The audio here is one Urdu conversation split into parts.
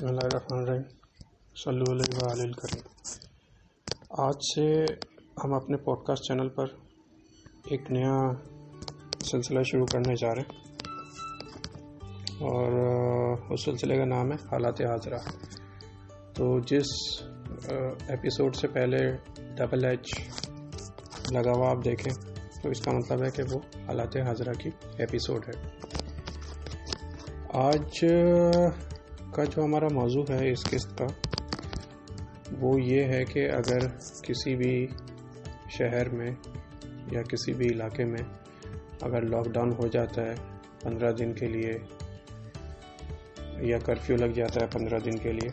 بسم اللہ الرحمن الرحیم صلی اللہ علیہ الکریم۔ آج سے ہم اپنے پوڈ کاسٹ چینل پر ایک نیا سلسلہ شروع کرنے جا رہے ہیں اور اس سلسلے کا نام ہے حالات حاضرہ۔ تو جس ایپیسوڈ سے پہلے ڈبل ایچ لگا ہوا آپ دیکھیں تو اس کا مطلب ہے کہ وہ حالات حاضرہ کی ایپیسوڈ ہے۔ آج کا جو ہمارا موضوع ہے اس قسط کا وہ یہ ہے کہ اگر کسی بھی شہر میں یا کسی بھی علاقے میں اگر لاک ڈاؤن ہو جاتا ہے 15 دن کے لیے یا کرفیو لگ جاتا ہے 15 دن کے لیے،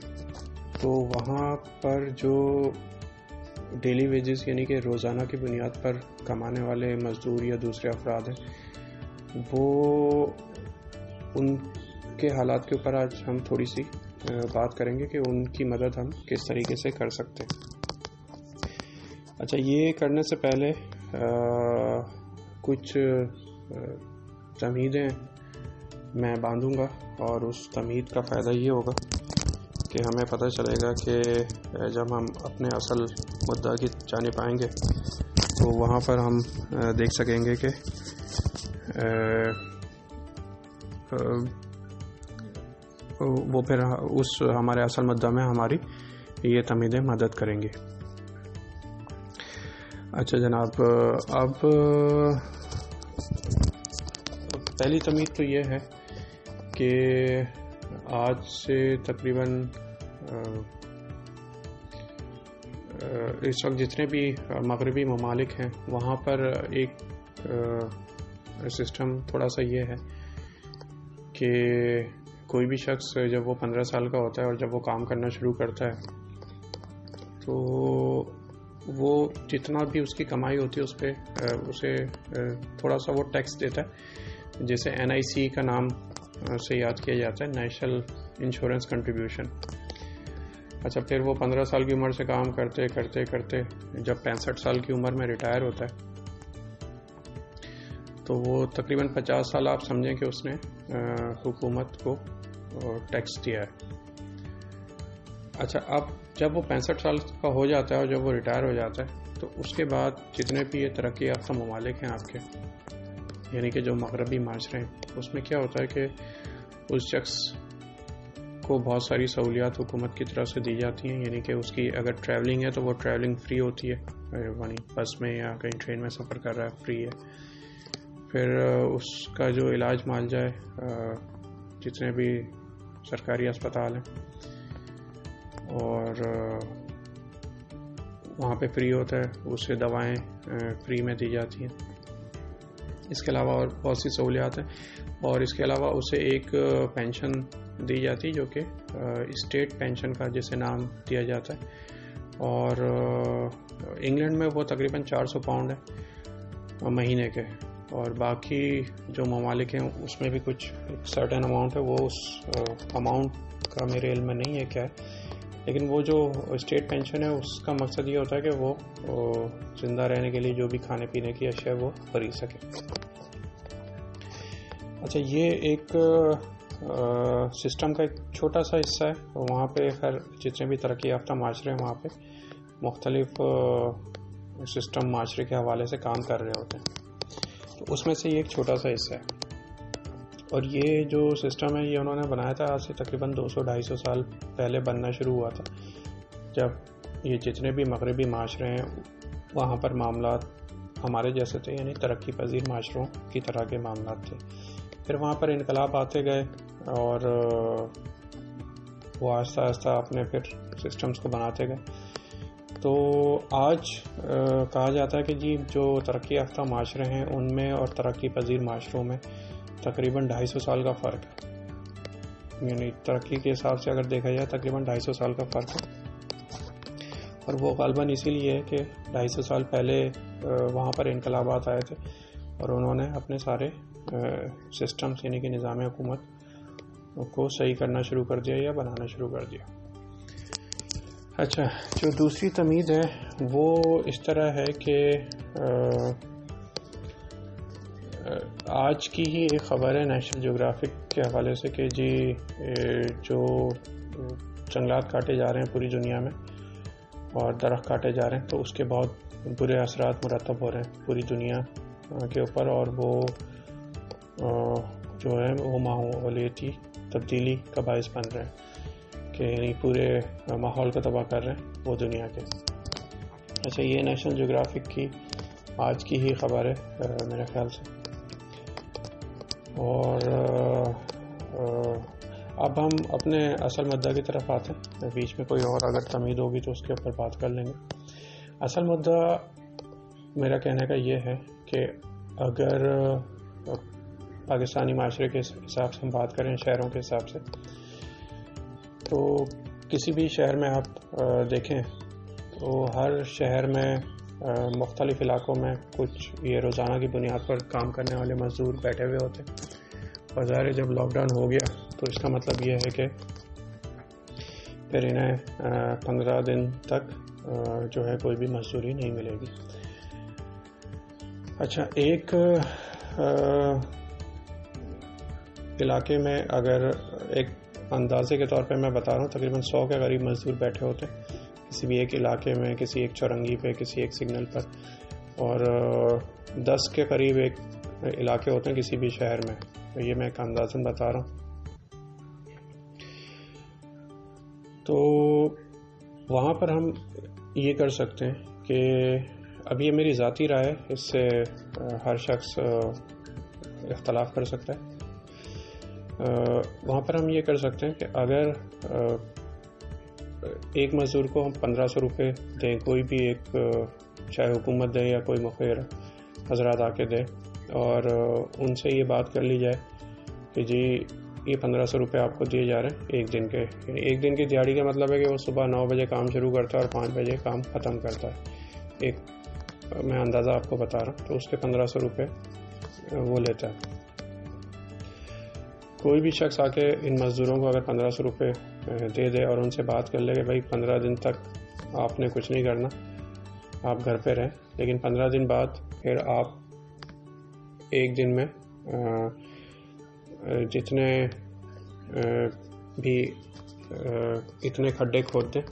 تو وہاں پر جو ڈیلی ویجز یعنی کہ روزانہ کی بنیاد پر کمانے والے مزدور یا دوسرے افراد ہیں، وہ ان کے حالات کے اوپر آج ہم تھوڑی سی بات کریں گے کہ ان کی مدد ہم کس طریقے سے کر سکتے ہیں۔ اچھا، یہ کرنے سے پہلے کچھ تمہیدیں میں باندھوں گا اور اس تمہید کا فائدہ یہ ہوگا کہ ہمیں پتہ چلے گا کہ جب ہم اپنے اصل مدعا کی جانب آئیں گے تو وہاں پر ہم دیکھ سکیں گے کہ وہ پھر اس ہمارے اصل مدعا میں ہماری یہ تمہیدیں مدد کریں گے۔ اچھا جناب، اب پہلی تمہید تو یہ ہے کہ آج سے تقریباً اس وقت جتنے بھی مغربی ممالک ہیں وہاں پر ایک سسٹم تھوڑا سا یہ ہے کہ کوئی بھی شخص جب وہ 15 سال کا ہوتا ہے اور جب وہ کام کرنا شروع کرتا ہے تو وہ جتنا بھی اس کی کمائی ہوتی ہے اس پہ اسے تھوڑا سا وہ ٹیکس دیتا ہے، جسے NIC کا نام سے یاد کیا جاتا ہے، نیشنل انشورنس کنٹریبیوشن۔ اچھا، پھر وہ 15 سال کی عمر سے کام کرتے کرتے کرتے جب 65 سال کی عمر میں ریٹائر ہوتا ہے تو وہ تقریباً 50 سال آپ سمجھیں کہ اس نے حکومت کو ٹیکس دیا ہے۔ اچھا، اب جب وہ 65 سال کا ہو جاتا ہے اور جب وہ ریٹائر ہو جاتا ہے تو اس کے بعد جتنے بھی یہ ترقی یافتہ ممالک ہیں آپ کے، یعنی کہ جو مغربی معاشرے ہیں، اس میں کیا ہوتا ہے کہ اس شخص کو بہت ساری سہولیات حکومت کی طرف سے دی جاتی ہیں، یعنی کہ اس کی اگر ٹریولنگ ہے تو وہ ٹریولنگ فری ہوتی ہے، یعنی بس میں یا کہیں ٹرین میں سفر کر رہا ہے فری ہے۔ پھر اس کا جو علاج معالجہ ہے جتنے بھی سرکاری اسپتال ہیں اور وہاں پہ فری ہوتا ہے، اسے دوائیں فری میں دی جاتی ہیں۔ اس کے علاوہ اور بہت سی سہولیات ہیں، اور اس کے علاوہ اسے ایک پینشن دی جاتی جو کہ اسٹیٹ پینشن کا جسے نام دیا جاتا ہے، اور انگلینڈ میں وہ تقریباً 400 پاؤنڈ ہے مہینے کے، اور باقی جو ممالک ہیں اس میں بھی کچھ سرٹن اماؤنٹ ہے، وہ اس اماؤنٹ کا میرے علم میں نہیں ہے کیا ہے، لیکن وہ جو اسٹیٹ پینشن ہے اس کا مقصد یہ ہوتا ہے کہ وہ زندہ رہنے کے لیے جو بھی کھانے پینے کی اشیاء وہ خرید سکے۔ اچھا، یہ ایک سسٹم کا ایک چھوٹا سا حصہ ہے، وہاں پہ خیر جتنے بھی ترقی یافتہ معاشرے ہیں وہاں پہ مختلف سسٹم معاشرے کے حوالے سے کام کر رہے ہوتے ہیں، تو اس میں سے یہ ایک چھوٹا سا حصہ ہے، اور یہ جو سسٹم ہے یہ انہوں نے بنایا تھا آج سے تقریباً 200-250 سال پہلے بننا شروع ہوا تھا، جب یہ جتنے بھی مغربی معاشرے ہیں وہاں پر معاملات ہمارے جیسے تھے، یعنی ترقی پذیر معاشروں کی طرح کے معاملات تھے۔ پھر وہاں پر انقلاب آتے گئے اور وہ آہستہ آہستہ اپنے پھر سسٹمز کو بناتے گئے۔ تو آج کہا جاتا ہے کہ جی جو ترقی یافتہ معاشرے ہیں ان میں اور ترقی پذیر معاشروں میں تقریباً 250 سال کا فرق ہے، یعنی ترقی کے حساب سے اگر دیکھا جائے تقریباً 250 سال کا فرق ہے، اور وہ غالباً اسی لیے ہے کہ 250 سال پہلے وہاں پر انقلابات آئے تھے اور انہوں نے اپنے سارے سسٹمز یعنی کہ نظام حکومت کو صحیح کرنا شروع کر دیا یا بنانا شروع کر دیا۔ اچھا، جو دوسری تمہید ہے وہ اس طرح ہے کہ آج کی ہی ایک خبر ہے نیشنل جیوگرافک کے حوالے سے کہ جی جو جنگلات کاٹے جا رہے ہیں پوری دنیا میں اور درخت کاٹے جا رہے ہیں، تو اس کے بہت برے اثرات مرتب ہو رہے ہیں پوری دنیا کے اوپر، اور وہ جو ہے وہ ماحولیاتی تبدیلی کا باعث بن رہے ہیں کہ یعنی پورے ماحول کو تباہ کر رہے ہیں وہ دنیا کے۔ اچھا، یہ نیشنل جیوگرافک کی آج کی ہی خبر ہے میرے خیال سے۔ اور اب ہم اپنے اصل مدعا کی طرف آتے ہیں، بیچ میں کوئی اور اگر تمہید ہوگی تو اس کے اوپر بات کر لیں گے۔ اصل مدعا میرا کہنے کا یہ ہے کہ اگر پاکستانی معاشرے کے حساب سے ہم بات کریں، شہروں کے حساب سے، تو کسی بھی شہر میں آپ دیکھیں تو ہر شہر میں مختلف علاقوں میں کچھ یہ روزانہ کی بنیاد پر کام کرنے والے مزدور بیٹھے ہوئے ہوتے ہیں، اور ظاہر جب لاک ڈاؤن ہو گیا تو اس کا مطلب یہ ہے کہ پھر انہیں 15 دن تک جو ہے کوئی بھی مزدوری نہیں ملے گی۔ اچھا، ایک علاقے میں اگر ایک اندازے کے طور پہ میں بتا رہا ہوں، تقریباً 100 کے قریب مزدور بیٹھے ہوتے ہیں کسی بھی ایک علاقے میں، کسی ایک چورنگی پہ، کسی ایک سگنل پر، اور 10 کے قریب ایک علاقے ہوتے ہیں کسی بھی شہر میں۔ تو یہ میں ایک اندازن بتا رہا ہوں۔ تو وہاں پر ہم یہ کر سکتے ہیں کہ اب یہ میری ذاتی رائے ہے، اس سے ہر شخص اختلاف کر سکتا ہے۔ وہاں پر ہم یہ کر سکتے ہیں کہ اگر ایک مزدور کو ہم 1500 روپے دیں، کوئی بھی ایک، چاہے حکومت دے یا کوئی مخیر حضرات آ کے دے، اور ان سے یہ بات کر لی جائے کہ جی یہ 1500 روپے آپ کو دیے جا رہے ہیں ایک دن کے، یعنی ایک دن کی دیہڑی کا مطلب ہے کہ وہ صبح 9 بجے کام شروع کرتا ہے اور 5 بجے کام ختم کرتا ہے، ایک میں اندازہ آپ کو بتا رہا ہوں، تو اس کے 1500 روپے وہ لیتا ہے۔ کوئی بھی شخص آ کے ان مزدوروں کو اگر 1500 روپے دے دے اور ان سے بات کر لے کہ بھائی 15 دن تک آپ نے کچھ نہیں کرنا، آپ گھر پہ رہیں، لیکن 15 دن بعد پھر آپ ایک دن میں جتنے بھی اتنے کھڈے کھود دیں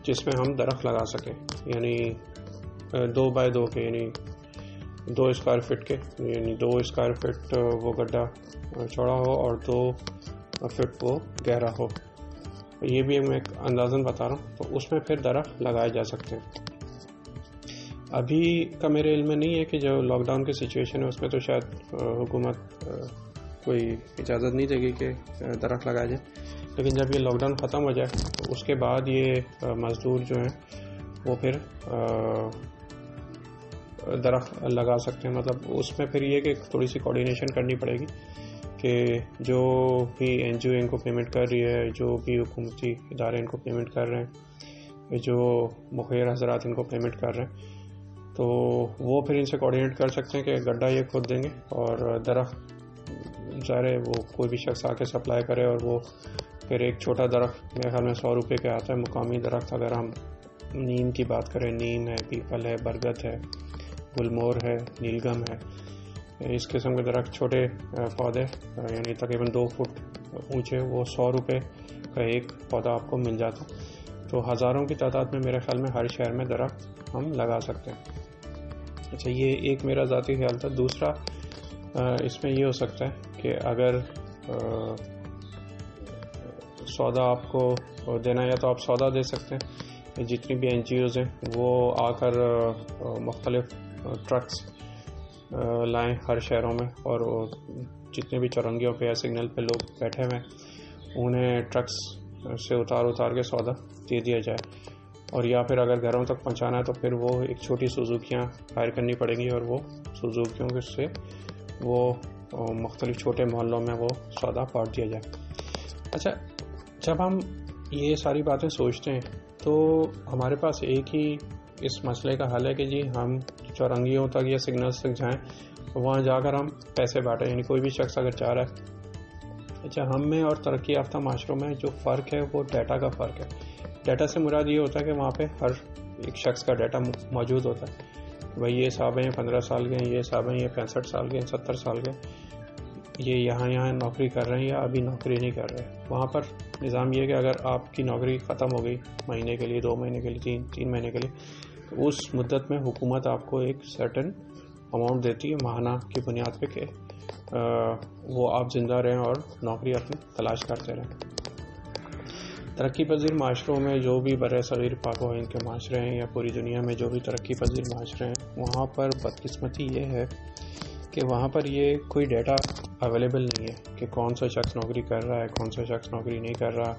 جس میں ہم درخت لگا سکیں، یعنی 2 بائی 2 کے، یعنی 2 اسکوائر فٹ کے، یعنی 2 اسکوائر فٹ وہ گڈھا چوڑا ہو اور 2 فٹ وہ گہرا ہو۔ یہ بھی میں ایک اندازن بتا رہا ہوں، تو اس میں پھر درخت لگائے جا سکتے ہیں۔ ابھی کا میرے علم میں نہیں ہے کہ جو لاک ڈاؤن کی سچویشن ہے اس میں تو شاید حکومت کوئی اجازت نہیں دے گی کہ درخت لگائے جائیں، لیکن جب یہ لاک ڈاؤن ختم ہو جائے تو اس کے بعد یہ مزدور جو ہیں وہ پھر درخت لگا سکتے ہیں۔ مطلب اس میں پھر یہ کہ تھوڑی سی کوارڈینیشن کرنی پڑے گی کہ جو بھی این جی او ان کو پیمنٹ کر رہی ہے، جو بھی حکومتی ادارے ان کو پیمنٹ کر رہے ہیں، جو مخیر حضرات ان کو پیمنٹ کر رہے ہیں، تو وہ پھر ان سے کوارڈینیٹ کر سکتے ہیں کہ گڈھا یہ کھود دیں گے اور درخت ظاہر ہے وہ کوئی بھی شخص آ کے سپلائی کرے، اور وہ پھر ایک چھوٹا درخت میرے خیال میں 100 روپے کے آتا ہے مقامی درخت۔ اگر ہم نیم کی بات کریں، نیم ہے، پیپل ہے، برگد ہے، گلمور ہے، نیلگم ہے، اس قسم کے درخت چھوٹے پودے یعنی تقریباً 2 فٹ اونچے، وہ 100 روپے کا ایک پودا آپ کو مل جاتا۔ تو ہزاروں کی تعداد میں میرے خیال میں ہر شہر میں درخت ہم لگا سکتے ہیں۔ اچھا، یہ ایک میرا ذاتی خیال تھا۔ دوسرا اس میں یہ ہو سکتا ہے کہ اگر سودا آپ کو دینا ہے تو آپ سودا دے سکتے ہیں، جتنی بھی این جی اوز ہیں وہ آ کر مختلف ٹرکس لائیں ہر شہروں میں، اور جتنے بھی چورنگیوں پہ یا سگنل پہ لوگ بیٹھے ہوئے انہیں ٹرکس سے اتار کے سودا دے دیا جائے، اور یا پھر اگر گھروں تک پہنچانا ہے تو پھر وہ ایک چھوٹی سوزوکیاں ہائر کرنی پڑیں گی، اور وہ سوزوکیوں کے سے وہ مختلف چھوٹے محلوں میں وہ سودا بانٹ دیا جائے۔ اچھا، جب ہم یہ ساری باتیں سوچتے ہیں تو ہمارے پاس ایک ہی اس مسئلے کا حل ہے کہ جی ہم چورنگیوں تک یا سگنلز تک جائیں، وہاں جا کر ہم پیسے بانٹیں، یعنی کوئی بھی شخص اگر چاہ رہا ہے۔ اچھا، ہم میں اور ترقی یافتہ معاشروں میں جو فرق ہے وہ ڈیٹا کا فرق ہے۔ ڈیٹا سے مراد یہ ہوتا ہے کہ وہاں پہ ہر ایک شخص کا ڈیٹا موجود ہوتا ہے، بھائی یہ صاحب ہیں 15 سال کے ہیں، یہ صاحب ہیں یہ 65 سال کے ہیں، 70 سال کے، یہ یہاں نوکری کر رہے ہیں یا ابھی نوکری نہیں کر رہے. وہاں پر نظام یہ ہے کہ اگر آپ کی نوکری ختم ہو گئی مہینے کے لیے, 2 مہینے کے لیے, 3 مہینے کے لیے, تو اس مدت میں حکومت آپ کو ایک سرٹن اماؤنٹ دیتی ہے ماہانہ کی بنیاد پہ کہ وہ آپ زندہ رہیں اور نوکری اپنی تلاش کرتے رہیں. ترقی پذیر معاشروں میں جو بھی برِ صغیر پاک و ہند کے معاشرے ہیں یا پوری دنیا میں جو بھی ترقی پذیر معاشرے ہیں, وہاں پر بدقسمتی یہ ہے کہ وہاں پر یہ کوئی ڈیٹا اویلیبل نہیں ہے کہ کون سا شخص نوکری کر رہا ہے, کون سا شخص نوکری نہیں کر رہا,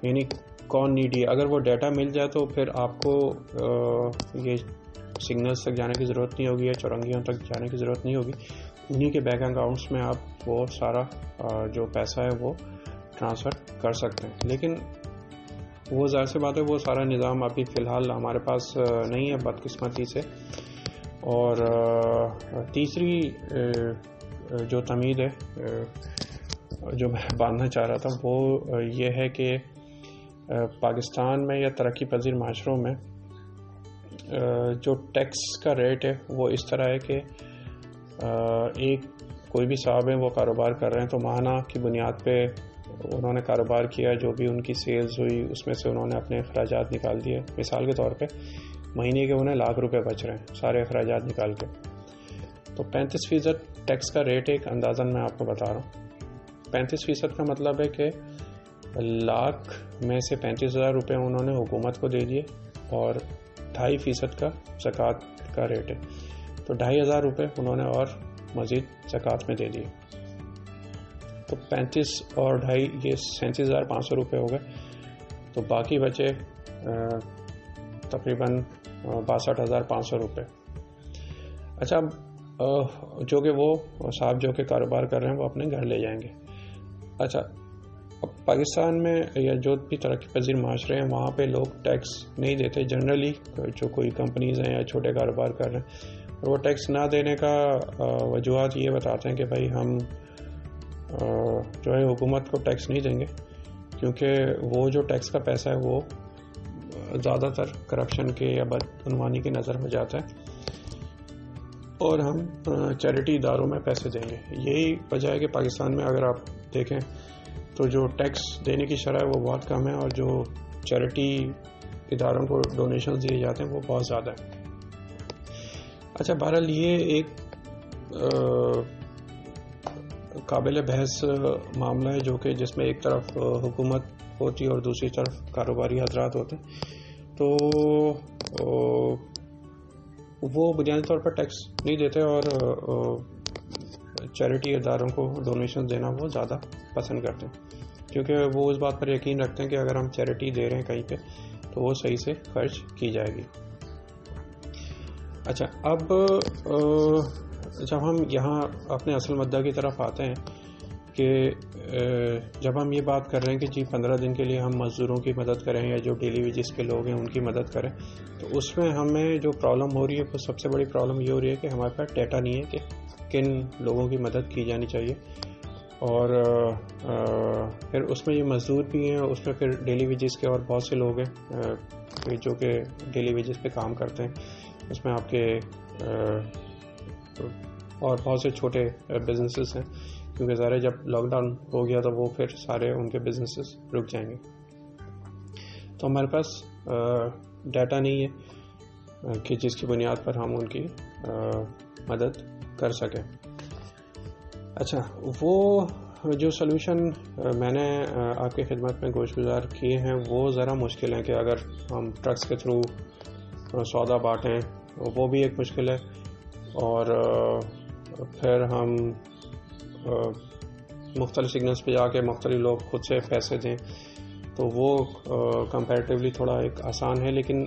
یعنی کون نیڈی ہے. اگر وہ ڈیٹا مل جائے تو پھر آپ کو یہ سگنلز تک جانے کی ضرورت نہیں ہوگی یا چورنگیوں تک جانے کی ضرورت نہیں ہوگی. انہی کے بینک اکاؤنٹس میں آپ وہ سارا جو پیسہ ہے وہ ٹرانسفر کر سکتے ہیں. لیکن وہ ظاہر سی بات ہے وہ سارا نظام ابھی فی الحال ہمارے پاس نہیں ہے بدقسمتی سے. اور تیسری جو تمید ہے جو میں باندھنا چاہ رہا تھا وہ یہ ہے کہ پاکستان میں یا ترقی پذیر معاشروں میں جو ٹیکس کا ریٹ ہے وہ اس طرح ہے کہ ایک کوئی بھی صاحب ہیں وہ کاروبار کر رہے ہیں تو ماہانہ کی بنیاد پہ انہوں نے کاروبار کیا, جو بھی ان کی سیلز ہوئی اس میں سے انہوں نے اپنے اخراجات نکال دیے. مثال کے طور پہ مہینے کے انہیں لاکھ روپے بچ رہے ہیں سارے اخراجات نکال کے, تو 35% ٹیکس کا ریٹ ایک اندازاً میں آپ کو بتا رہا ہوں. 35% کا مطلب ہے کہ لاکھ میں سے 35,000 روپے انہوں نے حکومت کو دے دیے اور 2.5% کا زکوٰۃ کا ریٹ ہے, تو 2,500 روپے انہوں نے اور مزید زکوٰۃ میں دے دیے. تو 35 اور 2.5 یہ 37,500 روپے ہو گئے. تو باقی بچے تقریباً 62,500 روپے. اچھا, جو کہ وہ صاحب جو کہ کاروبار کر رہے ہیں وہ اپنے گھر لے جائیں گے. اچھا, اب پاکستان میں یا جو بھی ترقی پذیر معاشرے ہیں وہاں پہ لوگ ٹیکس نہیں دیتے جنرلی. جو کوئی کمپنیز ہیں یا چھوٹے کاروبار کر رہے ہیں وہ ٹیکس نہ دینے کا وجوہات یہ بتاتے ہیں کہ بھائی ہم جو ہے حکومت کو ٹیکس نہیں دیں گے کیونکہ وہ جو ٹیکس کا پیسہ ہے وہ زیادہ تر کرپشن کے یا بدعنوانی کے نظر میں جاتا ہے, اور ہم چیریٹی اداروں میں پیسے دیں گے. یہی وجہ ہے کہ پاکستان میں اگر آپ دیکھیں تو جو ٹیکس دینے کی شرح ہے وہ بہت کم ہے اور جو چیریٹی اداروں کو ڈونیشنز دیے جاتے ہیں وہ بہت زیادہ ہے. اچھا, بہرحال یہ ایک قابل بحث معاملہ ہے جو کہ جس میں ایک طرف حکومت ہوتی ہے اور دوسری طرف کاروباری حضرات ہوتے ہیں. تو وہ بنیادی طور پر ٹیکس نہیں دیتے اور چیریٹی اداروں کو ڈونیشن دینا وہ زیادہ پسند کرتے ہیں کیونکہ وہ اس بات پر یقین رکھتے ہیں کہ اگر ہم چیریٹی دے رہے ہیں کہیں پہ تو وہ صحیح سے خرچ کی جائے گی. اچھا, اب جب ہم یہاں اپنے اصل مدعا کی طرف آتے ہیں کہ جب ہم یہ بات کر رہے ہیں کہ جی 15 دن کے لیے ہم مزدوروں کی مدد کریں یا جو ڈیلی ویجز کے لوگ ہیں ان کی مدد کریں, تو اس میں ہمیں جو پرابلم ہو رہی ہے وہ سب سے بڑی پرابلم یہ ہو رہی ہے کہ ہمارے پاس ڈیٹا نہیں ہے کہ کن لوگوں کی مدد کی جانی چاہیے. اور پھر اس میں یہ مزدور بھی ہیں, اس میں پھر ڈیلی ویجز کے اور بہت سے لوگ ہیں جو کہ ڈیلی ویجز پہ کام کرتے ہیں. اس میں آپ کے اور بہت سے چھوٹے بزنسز ہیں کیونکہ ظاہر جب لاک ڈاؤن ہو گیا تو وہ پھر سارے ان کے بزنسز رک جائیں گے. تو ہمارے پاس ڈیٹا نہیں ہے کہ جس کی بنیاد پر ہم ان کی مدد کر سکیں. اچھا, وہ جو سلوشن میں نے آپ کی خدمت میں گوش گزار کیے ہیں وہ ذرا مشکل ہیں کہ اگر ہم ٹرکس کے تھرو سودا بانٹیں وہ بھی ایک مشکل ہے, اور پھر ہم مختلف سگنلز پہ جا کے مختلف لوگ خود سے پیسے دیں تو وہ کمپیریٹیولی تھوڑا ایک آسان ہے. لیکن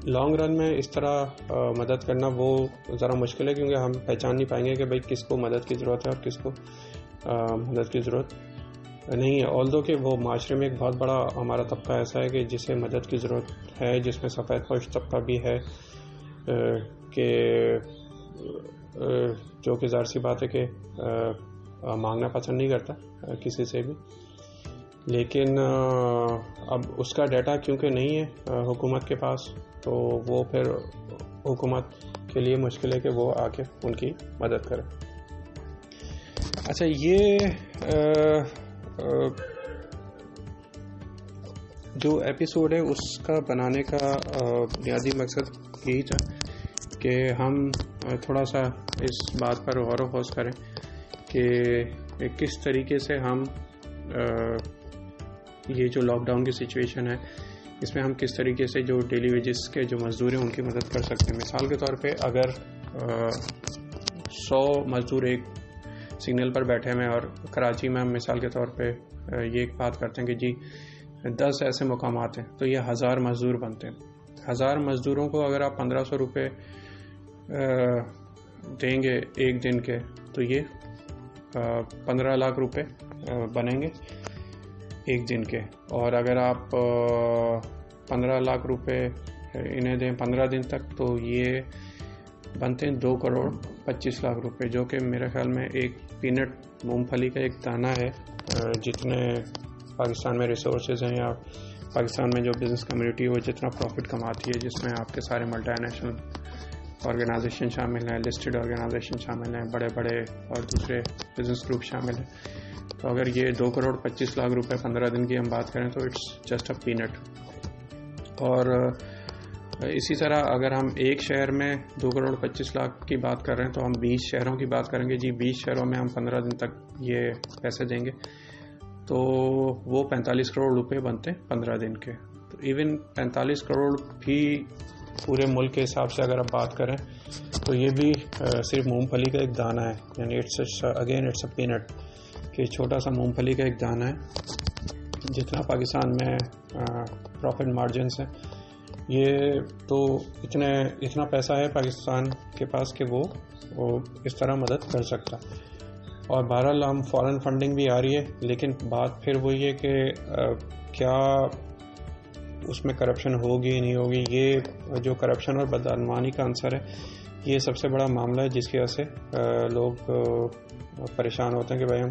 لانگ رن میں اس طرح مدد کرنا وہ ذرا مشکل ہے کیونکہ ہم پہچان نہیں پائیں گے کہ بھائی کس کو مدد کی ضرورت ہے اور کس کو مدد کی ضرورت نہیں ہے. آلدو کہ وہ معاشرے میں ایک بہت بڑا ہمارا طبقہ ایسا ہے کہ جسے مدد کی ضرورت ہے, جس میں سفید پوش طبقہ بھی ہے کہ جو کہ ظاہر سی بات ہے کہ مانگنا پسند نہیں کرتا کسی سے بھی. لیکن اب اس کا ڈیٹا کیونکہ نہیں ہے حکومت کے پاس تو وہ پھر حکومت کے لیے مشکل ہے کہ وہ آ کے ان کی مدد کرے. اچھا یہ جو ایپیسوڈ ہے اس کا بنانے کا بنیادی مقصد یہی تھا کہ ہم تھوڑا سا اس بات پر غور و خوض کریں کہ کس طریقے سے ہم یہ جو لاک ڈاؤن کی سچویشن ہے اس میں ہم کس طریقے سے جو ڈیلی ویجز کے جو مزدور ہیں ان کی مدد کر سکتے ہیں. مثال کے طور پہ اگر 100 مزدور ایک سگنل پر بیٹھے ہوئے اور کراچی میں ہم مثال کے طور پہ یہ ایک بات کرتے ہیں کہ جی 10 ایسے مقامات ہیں تو یہ 1000 مزدور بنتے ہیں. 1000 مزدوروں کو اگر آپ 1500 روپے دیں گے ایک دن کے تو یہ 15 لاکھ روپے بنیں گے ایک دن کے. اور اگر آپ 15 لاکھ روپے انہیں دیں 15 دن تک تو یہ بنتے ہیں 2 کروڑ 25 لاکھ روپے, جو کہ میرے خیال میں ایک پینٹ مونگ پھلی کا ایک دانہ ہے. جتنے پاکستان میں ریسورسز ہیں یا پاکستان میں جو بزنس کمیونٹی ہے وہ جتنا پروفٹ کماتی ہے, جس میں آپ کے سارے ملٹی نیشنل آرگنائزیشن شامل ہیں, لسٹڈ آرگنائزیشن شامل ہیں, بڑے بڑے اور دوسرے بزنس گروپ شامل ہیں, تو اگر یہ 2 کروڑ 25 لاکھ روپے 15 دن کی ہم بات کریں تو اٹس جسٹ اے پینٹ. اور اسی طرح اگر ہم ایک شہر میں 2 کروڑ 25 لاکھ کی بات کر رہے ہیں تو ہم 20 شہروں کی بات کریں گے. جی 20 شہروں میں ہم 15 دن تک یہ پیسے دیں گے تو وہ 45 کروڑ روپے بنتے ہیں 15 دن کے. تو ایون 45 کروڑ بھی پورے ملک کے حساب سے اگر آپ بات کریں تو یہ بھی صرف مونگ پھلی کا ایک دانہ ہے. یعنی اٹس اے پینٹ کہ چھوٹا سا مونگ پھلی کا ایک دانہ ہے جتنا پاکستان میں پروفٹ مارجنس ہیں. یہ تو اتنا پیسہ ہے پاکستان کے پاس کہ وہ اس طرح مدد کر سکتا. اور بہرحال ہم فارن فنڈنگ بھی آ رہی ہے, لیکن بات پھر وہی ہے کہ کیا اس میں کرپشن ہوگی نہیں ہوگی. یہ جو کرپشن اور بدعنوانی کا عنصر ہے یہ سب سے بڑا معاملہ ہے جس کی وجہ سے لوگ پریشان ہوتے ہیں کہ بھائی ہم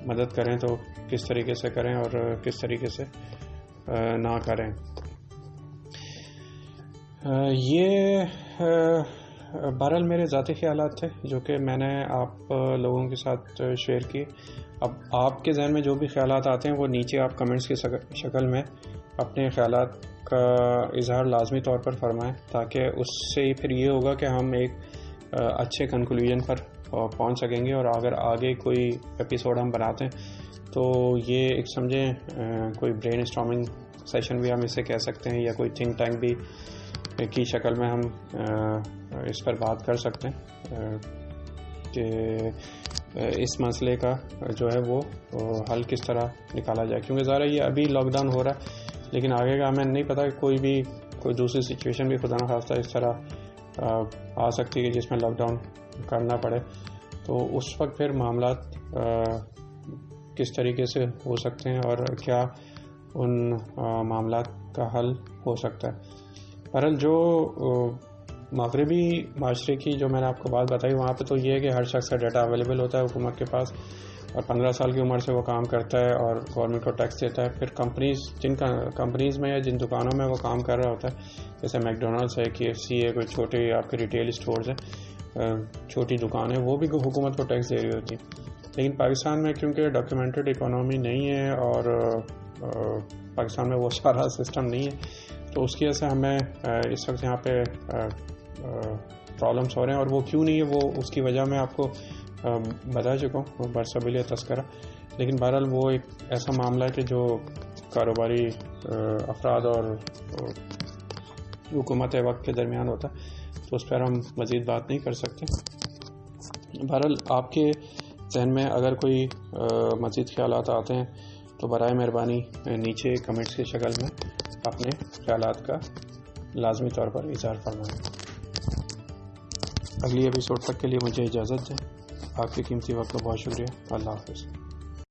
مدد کریں تو کس طریقے سے کریں اور کس طریقے سے نہ کریں. یہ بہرحال میرے ذاتی خیالات تھے جو کہ میں نے آپ لوگوں کے ساتھ شیئر کی. اب آپ کے ذہن میں جو بھی خیالات آتے ہیں وہ نیچے آپ کمنٹس کی شکل میں اپنے خیالات کا اظہار لازمی طور پر فرمائیں, تاکہ اس سے ہی پھر یہ ہوگا کہ ہم ایک اچھے کنکلوژن پر پہنچ سکیں گے. اور اگر آگے کوئی ایپیسوڈ ہم بناتے ہیں تو یہ ایک سمجھیں کوئی برین اسٹارمنگ سیشن بھی ہم اسے کہہ سکتے ہیں, یا کوئی تھنک ٹینک بھی کی شکل میں ہم اس پر بات کر سکتے ہیں کہ اس مسئلے کا جو ہے وہ حل کس طرح نکالا جائے. کیونکہ ظاہر ہے یہ ابھی لاک ڈاؤن ہو رہا ہے, لیکن آگے کا ہمیں نہیں پتہ کہ کوئی دوسری سچویشن بھی خدا نخواستہ اس طرح آ سکتی ہے جس میں لاک ڈاؤن کرنا پڑے. تو اس وقت پھر معاملات کس طریقے سے ہو سکتے ہیں اور کیا ان معاملات کا حل ہو سکتا ہے. بہرحال جو مغربی معاشرے کی جو میں نے آپ کو بات بتائی وہاں پہ تو یہ ہے کہ ہر شخص کا ڈیٹا اویلیبل ہوتا ہے حکومت کے پاس, اور 15 سال کی عمر سے وہ کام کرتا ہے اور گورنمنٹ کو ٹیکس دیتا ہے. پھر کمپنیز میں یا جن دکانوں میں وہ کام کر رہا ہوتا ہے, جیسے میک ڈونلڈس ہے, KFC ہے, کوئی چھوٹے آپ کے ریٹیل اسٹورز ہیں, چھوٹی دکان ہے, وہ بھی حکومت کو ٹیکس دے رہی ہوتی ہے. لیکن پاکستان میں کیونکہ ڈاکیومنٹڈ اکانومی نہیں ہے اور پاکستان میں وہ سارا سسٹم نہیں ہے, تو اس کی وجہ سے ہمیں اس وقت یہاں پہ پرابلمس ہو رہے ہیں. اور وہ کیوں نہیں ہے وہ اس کی وجہ میں آپ کو بتا چکا ہوں برسبیل تذکرہ. لیکن بہرحال وہ ایک ایسا معاملہ ہے کہ جو کاروباری افراد اور حکومت وقت کے درمیان ہوتا ہے, تو اس پر ہم مزید بات نہیں کر سکتے. بہرحال آپ کے ذہن میں اگر کوئی مزید خیالات آتے ہیں تو برائے مہربانی نیچے کمنٹس کی شکل میں اپنے خیالات کا لازمی طور پر اظہار فرمائیں. اگلی ایپیسوڈ تک کے لیے مجھے اجازت دیں. آپ کے قیمتی وقت کا بہت شکریہ. اللہ حافظ.